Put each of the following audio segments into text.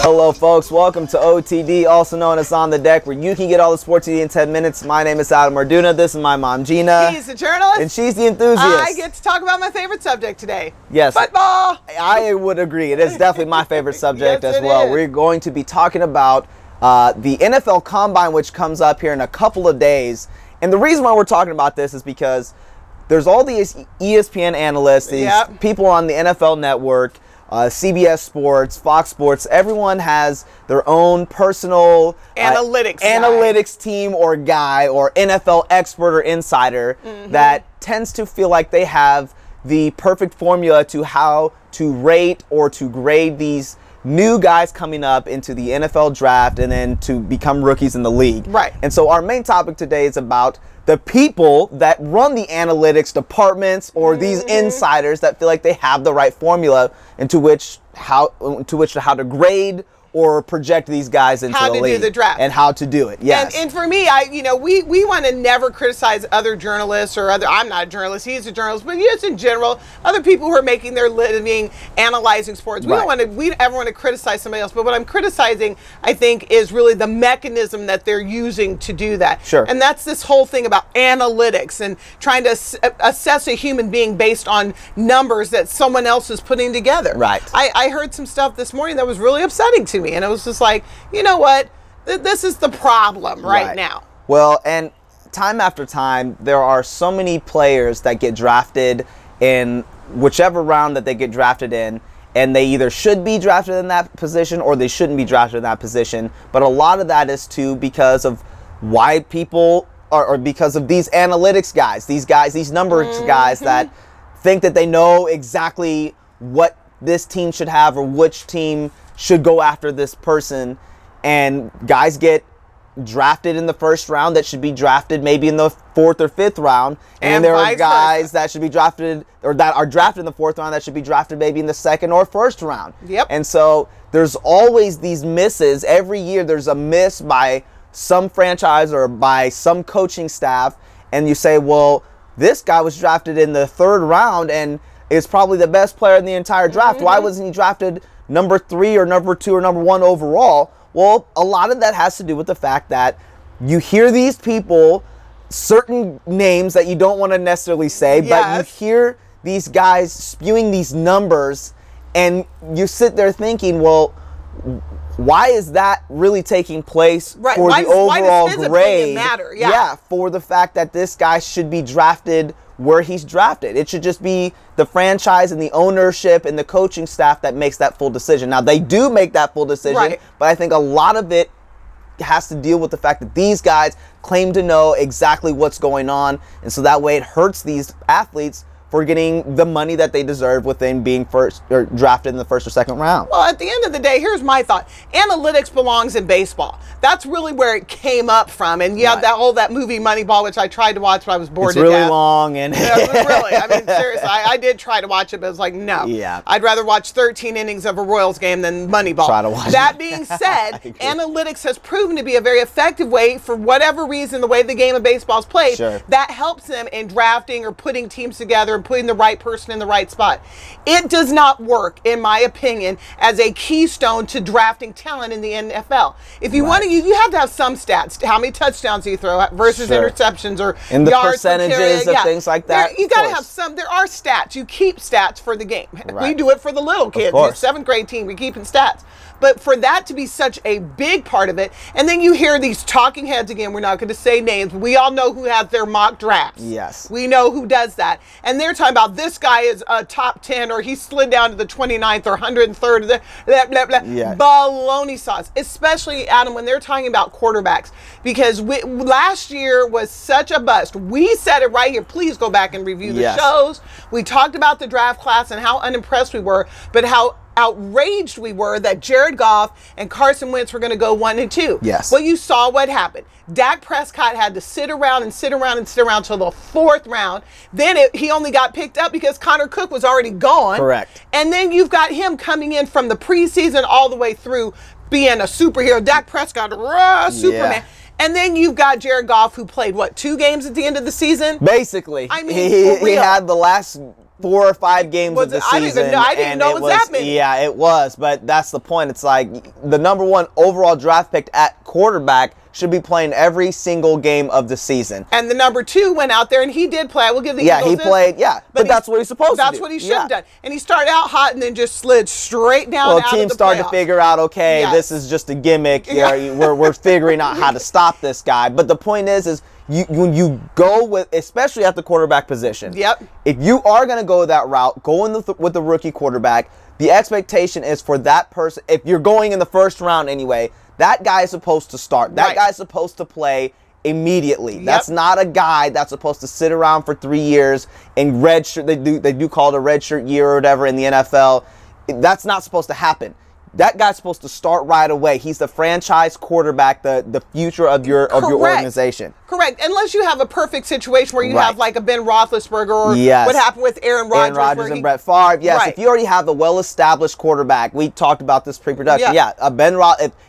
Hello folks, welcome to OTD, also known as On the Deck, where you can get all the sports you need in 10 minutes. My name is Adam Arduna, this is my mom Gina. He's the journalist. And she's the enthusiast. I get to talk about my favorite subject today. Yes. Football. I would agree, it is definitely my favorite subject Yes, as well. is. We're going to be talking about the NFL Combine, which comes up here in a couple of days. And the reason why we're talking about this is because there's all these ESPN analysts, these people on the NFL Network, CBS Sports, Fox Sports, everyone has their own personal analytics team or guy or NFL expert or insider that tends to feel like they have the perfect formula to how to rate or to grade these new guys coming up into the NFL draft and then to become rookies in the league. Right. And so our main topic today is about the people that run the analytics departments or these insiders that feel like they have the right formula into which how to grade or project these guys into the league. How to do the draft. And how to do it, yes. And for me, we want to never criticize other journalists or I'm not a journalist, he's a journalist, but just in general, other people who are making their living analyzing sports. We don't ever want to criticize somebody else, but what I'm criticizing, I think, is really the mechanism that they're using to do that. Sure. And that's this whole thing about analytics and trying to assess a human being based on numbers that someone else is putting together. Right. I heard some stuff this morning that was really upsetting to me. And it was just like, you know what? This is the problem right now. Well, and time after time, there are so many players that get drafted in whichever round that they get drafted in, and they either should be drafted in that position or they shouldn't be drafted in that position. But a lot of that is too because of why people or because of these analytics guys, these numbers guys that think that they know exactly what this team should have or which team should go after this person, and guys get drafted in the first round that should be drafted maybe in the 4th or 5th round, and there are guys that should be drafted or that are drafted in the 4th round that should be drafted maybe in the 2nd or 1st round. Yep. And so there's always these misses. Every year there's a miss by some franchise or by some coaching staff, and you say, well, this guy was drafted in the 3rd round and is probably the best player in the entire draft. Why wasn't he drafted number 3 or number 2 or number 1 overall? Well, a lot of that has to do with the fact that you hear these people, certain names that you don't want to necessarily say, but you hear these guys spewing these numbers and you sit there thinking, well, why is that really taking place for the overall grade? Matter? For the fact that this guy should be drafted where he's drafted. It should just be the franchise and the ownership and the coaching staff that makes that full decision. Now, they do make that full decision, but I think a lot of it has to deal with the fact that these guys claim to know exactly what's going on, and so that way it hurts these athletes for getting the money that they deserve within being first or drafted in the 1st or 2nd round. Well, at the end of the day, here's my thought. Analytics belongs in baseball. That's really where it came up from. And that movie Moneyball, which I tried to watch, but I was bored to death. It's really long. And really, I mean, seriously, I did try to watch it, but it was like, no. Yeah. I'd rather watch 13 innings of a Royals game than Moneyball. Try to watch that being said, analytics has proven to be a very effective way, for whatever reason, the way the game of baseball is played, that helps them in drafting or putting teams together and putting the right person in the right spot. It does not work, in my opinion, as a keystone to drafting talent in the NFL. If you want to, you have to have some stats. How many touchdowns do you throw versus interceptions or in the yards percentages of things like that? You got to have some. There are stats. You keep stats for the game. Right. We do it for the little kids. The 7th grade team, we're keeping stats. But for that to be such a big part of it, and then you hear these talking heads again, we're not going to say names, we all know who has their mock drafts. Yes. We know who does that. And they're talking about this guy is a top 10 or he slid down to the 29th or 103rd, blah, blah, blah. Baloney sauce. Especially, Adam, when they're talking about quarterbacks. Because last year was such a bust. We said it right here. Please go back and review the shows. We talked about the draft class and how unimpressed we were, but how outraged we were that Jared Goff and Carson Wentz were going to go 1 and 2. Yes. Well, you saw what happened. Dak Prescott had to sit around until the 4th round. Then he only got picked up because Connor Cook was already gone. Correct. And then you've got him coming in from the preseason all the way through being a superhero. Dak Prescott, Superman. And then you've got Jared Goff, who played, what, 2 games at the end of the season? Basically. I mean, he had the last 4 or 5 games of the season. I didn't know it was that many. Yeah, it was, but that's the point. It's like the #1 overall draft pick at quarterback should be playing every single game of the season. And the #2 went out there and he did play. I will give the Eagles he played. Yeah, but that's what he's supposed to do. That's what he should have done. And he started out hot and then just slid straight down. Well, teams started to figure out, okay, this is just a gimmick. We're figuring out how to stop this guy. But the point is when you go with, especially at the quarterback position. Yep. If you are going to go that route, go in with the rookie quarterback. The expectation is for that person. If you're going in the first round anyway, that guy is supposed to start. That guy is supposed to play immediately. Yep. That's not a guy that's supposed to sit around for 3 years in red shirt. They do call it a red shirt year or whatever in the NFL. That's not supposed to happen. That guy's supposed to start right away. He's the franchise quarterback, the future of your organization. Correct. Unless you have a perfect situation where you have like a Ben Roethlisberger or what happened with Aaron Rodgers. Aaron Rodgers and Brett Favre. Yes, if you already have a well-established quarterback, we talked about this pre-production. Yeah,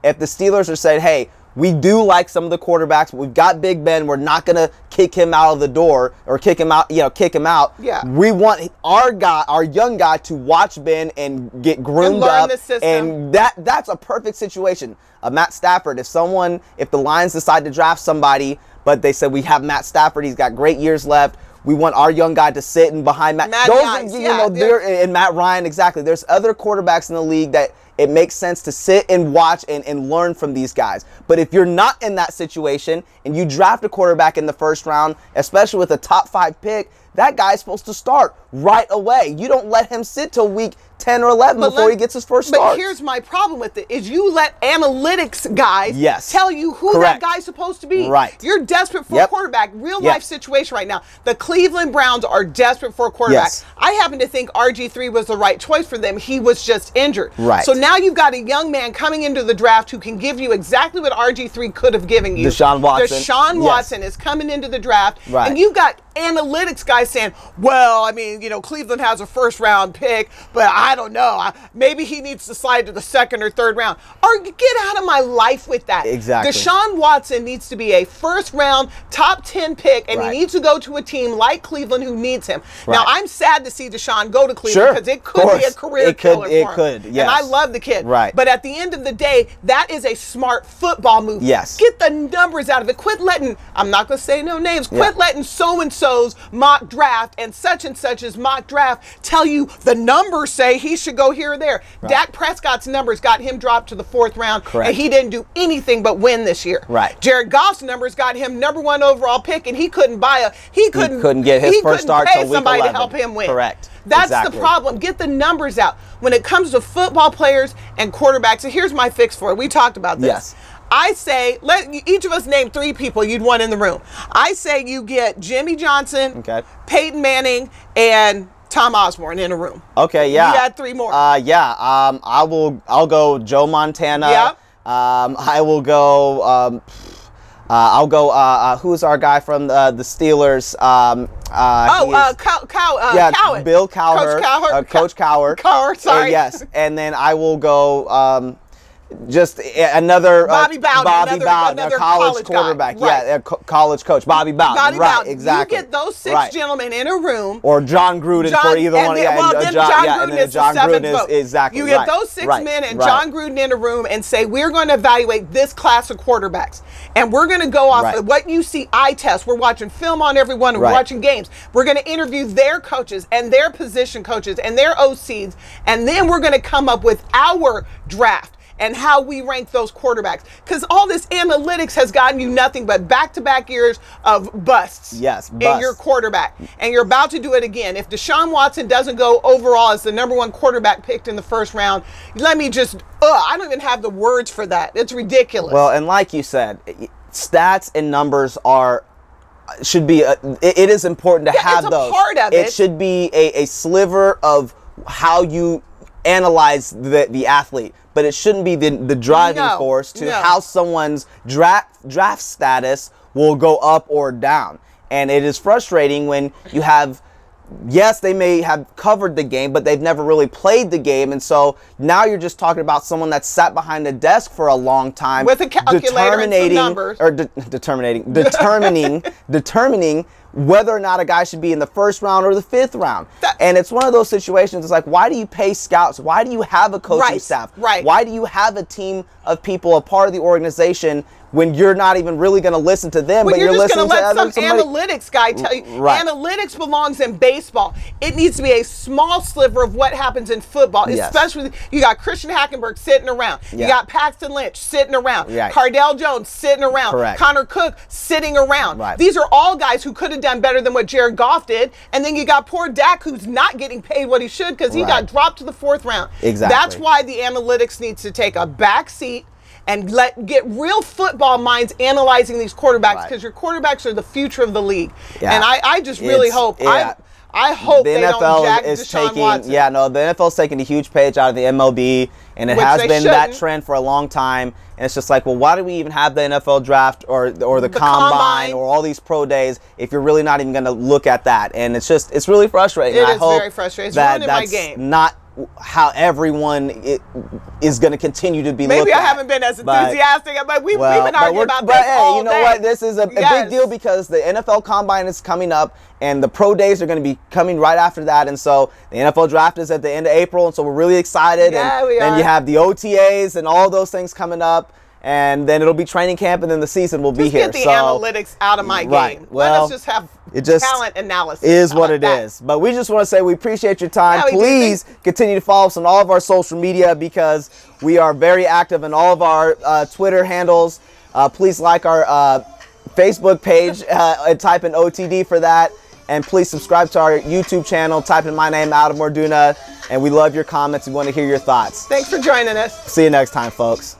if the Steelers are saying, hey, we do like some of the quarterbacks, but we've got Big Ben. We're not going to kick him out of the door or kick him out. Yeah. We want our young guy to watch Ben and get groomed up. The system. And that's a perfect situation. Matt Stafford, if the Lions decide to draft somebody, but they said we have Matt Stafford, he's got great years left. We want our young guy to sit in behind Matt. And Matt Ryan, exactly. There's other quarterbacks in the league that it makes sense to sit and watch and learn from these guys. But if you're not in that situation and you draft a quarterback in the first round, especially with a top 5 pick, that guy's supposed to start right away. You don't let him sit till week 10 or 11 before he gets his first start. But here's my problem with it, is you let analytics guys tell you who that guy's supposed to be. Right. You're desperate for a quarterback. Real life situation right now. The Cleveland Browns are desperate for a quarterback. I happen to think RG3 was the right choice for them. He was just injured. Right. So now you've got a young man coming into the draft who can give you exactly what RG3 could have given you. Deshaun Watson. Deshaun Watson is coming into the draft. Right. And you've got analytics guys saying, well, I mean, Cleveland has a first round pick, but I don't know. Maybe he needs to slide to the 2nd or 3rd round. Or get out of my life with that. Exactly. Deshaun Watson needs to be a first round, top 10 pick, and he needs to go to a team like Cleveland who needs him. Now, I'm sad to see Deshaun go to Cleveland because it could be a career killer for him. It could, yes. And I love the kid. Right. But at the end of the day, that is a smart football move. Yes. Get the numbers out of it. Quit letting, I'm not going to say no names, quit letting so-and-so's mock draft and such's mock draft tell you the numbers say he should go here or there. Dak Prescott's numbers got him dropped to the 4th round, and he didn't do anything but win this year. Right. Jared Goff's numbers got him #1 overall pick, and he couldn't get his first start till week 11. Somebody to help him win. Correct. That's the problem. Get the numbers out. When it comes to football players and quarterbacks, and here's my fix for it. We talked about this. Yes. I say, let each of us name 3 people you'd want in the room. I say you get Jimmy Johnson, Peyton Manning, and Tom Osborne in a room. Okay, yeah. You had 3 more. I'll go Joe Montana. Yep. I will go. Who's our guy from the Steelers? Cowher. Bill Cowher. Coach Cowher. Cowher, sorry. Yes, and then I will go. Just another Bobby Bowden, another college quarterback. College coach Bobby Bowden. Right, exactly. You get those 6 gentlemen in a room, or John Gruden for either one. John Gruden is the 7th vote. Exactly. You get those 6 men and John Gruden in a room and say, we're going to evaluate this class of quarterbacks, and we're going to go off of what you see eye test. We're watching film on everyone, and we're watching games. We're going to interview their coaches and their position coaches and their OCs, and then we're going to come up with our draft and how we rank those quarterbacks. Because all this analytics has gotten you nothing but back-to-back years of busts in your quarterback. And you're about to do it again. If Deshaun Watson doesn't go overall as the #1 quarterback picked in the first round, let me just, I don't even have the words for that. It's ridiculous. Well, and like you said, stats and numbers should be, it is important to have those. It's a part of it. It should be a sliver of how you analyze the athlete. But it shouldn't be the driving force to how someone's draft status will go up or down. And it is frustrating when you have, yes, they may have covered the game, but they've never really played the game. And so now you're just talking about someone that's sat behind a desk for a long time. With a calculator and some numbers. Or determining whether or not a guy should be in the 1st round or the 5th round. And it's one of those situations. It's like, why do you pay scouts? Why do you have a coaching staff? Why do you have a team of people, a part of the organization, when you're not even really going to listen to them, but you're just listening going to to let some analytics guy tell you. Analytics belongs in baseball. It needs to be a small sliver of what happens in football, especially you got Christian Hackenberg sitting around. You got Paxton Lynch sitting around. Cardell Jones sitting around. Connor Cook sitting around. These are all guys who could have done better than what Jared Goff did. And then you got poor Dak, who's not getting paid what he should because he got dropped to the 4th round. That's why the analytics needs to take a back seat and get real football minds analyzing these quarterbacks, because your quarterbacks are the future of the league. And I just really hope. I hope the NFL don't jack Deshaun Watson. Yeah, no, the NFL is taking a huge page out of the MLB, and it has been that trend for a long time. And it's just like, well, why do we even have the NFL draft or the combine or all these pro days if you're really not even going to look at that? And it's really frustrating. It is very frustrating. It's ruining my game. Not how everyone is going to continue to be looked at. Maybe I haven't been as enthusiastic, but we've been arguing about this all you know day. what? This is a big deal because the NFL Combine is coming up, and the pro days are going to be coming right after that. And so the NFL draft is at the end of April, and so we're really excited. Yeah, we are. And you have the OTAs and all those things coming up. And then it'll be training camp, and then the season will be here. Just get the analytics out of my game. Well, let us just have talent analysis. Is what it is. But we just want to say we appreciate your time. Please continue to follow us on all of our social media, because we are very active in all of our Twitter handles. Please like our Facebook page and type in OTD for that. And please subscribe to our YouTube channel. Type in my name, Adam Orduna. And we love your comments. We want to hear your thoughts. Thanks for joining us. See you next time, folks.